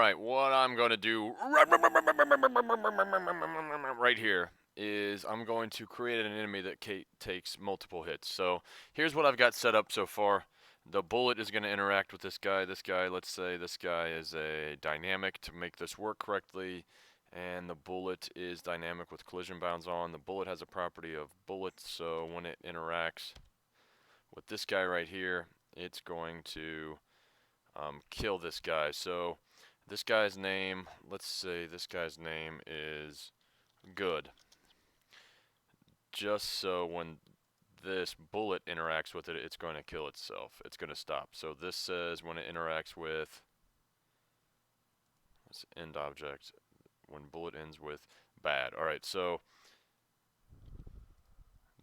Alright, what I'm going to do right here is I'm going to create an enemy that takes multiple hits. So here's what I've got set up so far. The bullet is going to interact with this guy. Let's say this guy is a dynamic to make this work correctly. And the bullet is dynamic with collision bounds on. The bullet has a property of bullet, so when it interacts with this guy right here, it's going to kill this guy. So this guy's name, let's say this guy's name is Good. Just so when this bullet interacts with it, it's going to kill itself. It's going to stop. So this says when it interacts with this end object, when bullet ends with bad. Alright, so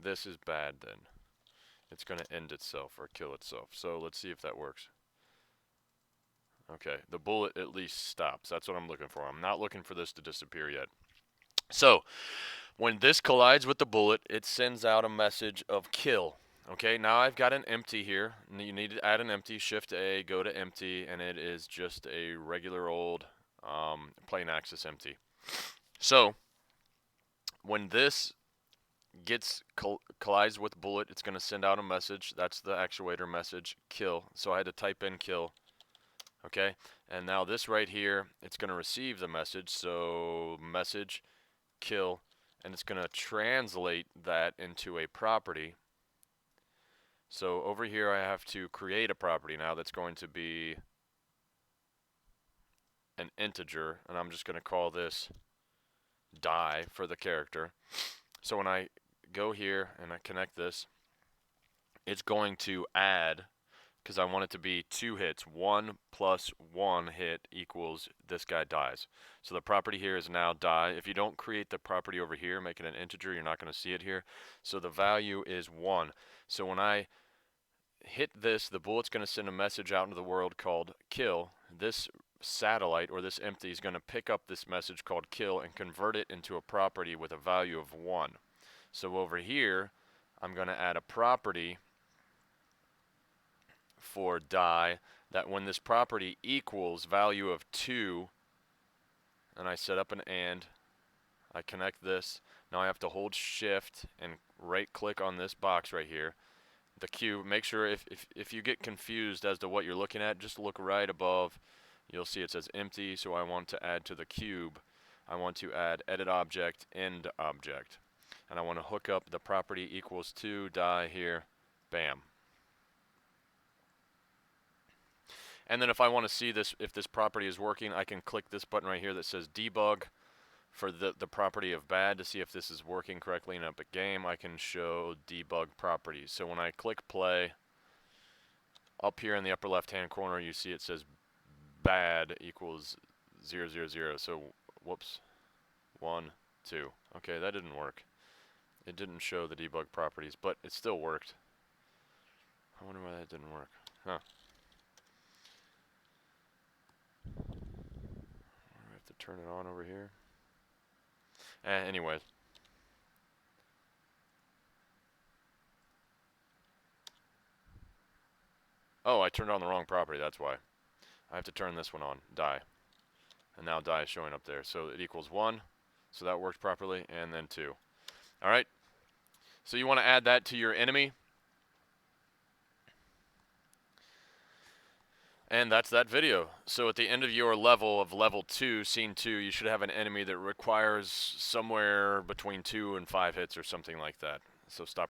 this is bad then. It's going to end itself or kill itself. So let's see if that works. Okay, the bullet at least stops. That's what I'm looking for. I'm not looking for this to disappear yet. So, when this collides with the bullet, it sends out a message of kill. Okay, now I've got an empty here. You need to add an empty. Shift A, go to empty, and it is just a regular old plain axis empty. So, when this collides with bullet, it's going to send out a message. That's the actuator message, kill. So I had to type in kill. Okay, and now this right here, it's going to receive the message. So message, kill, and it's going to translate that into a property. So over here I have to create a property now that's going to be an integer, and I'm just going to call this die for the character. So when I go here and I connect this, it's going to add, because I want it to be 2 hits. 1 plus 1 hit equals this guy dies. So the property here is now die. If you don't create the property over here, make it an integer, you're not going to see it here. So the value is 1. So when I hit this, the bullet's going to send a message out into the world called kill. This satellite, or this empty, is going to pick up this message called kill and convert it into a property with a value of 1. So over here, I'm going to add a property for die that when this property equals value of 2, and I set up an AND, I connect this. Now I have to hold shift and right click on this box right here, the cube. Make sure if you get confused as to what you're looking at, just look right above. You'll see it says empty, so I want to add to the cube. I want to add edit object, end object, and I want to hook up the property equals 2 die here. Bam. And then if I want to see this, if this property is working, I can click this button right here that says debug for the property of bad to see if this is working correctly in Epic Game. I can show debug properties. So when I click play, up here in the upper left hand corner you see it says bad equals 0, 0, 0. So whoops, 1, 2. Okay, that didn't work. It didn't show the debug properties, but it still worked. I wonder why that didn't work. Huh. I have to turn it on over here. Anyways. Oh, I turned on the wrong property, that's why. I have to turn this one on, die. And now die is showing up there. So it equals 1, so that worked properly, and then 2. Alright, so you want to add that to your enemy. And that's that video. So at the end of your level of level 2, scene 2, you should have an enemy that requires somewhere between 2 and 5 hits or something like that. So stop.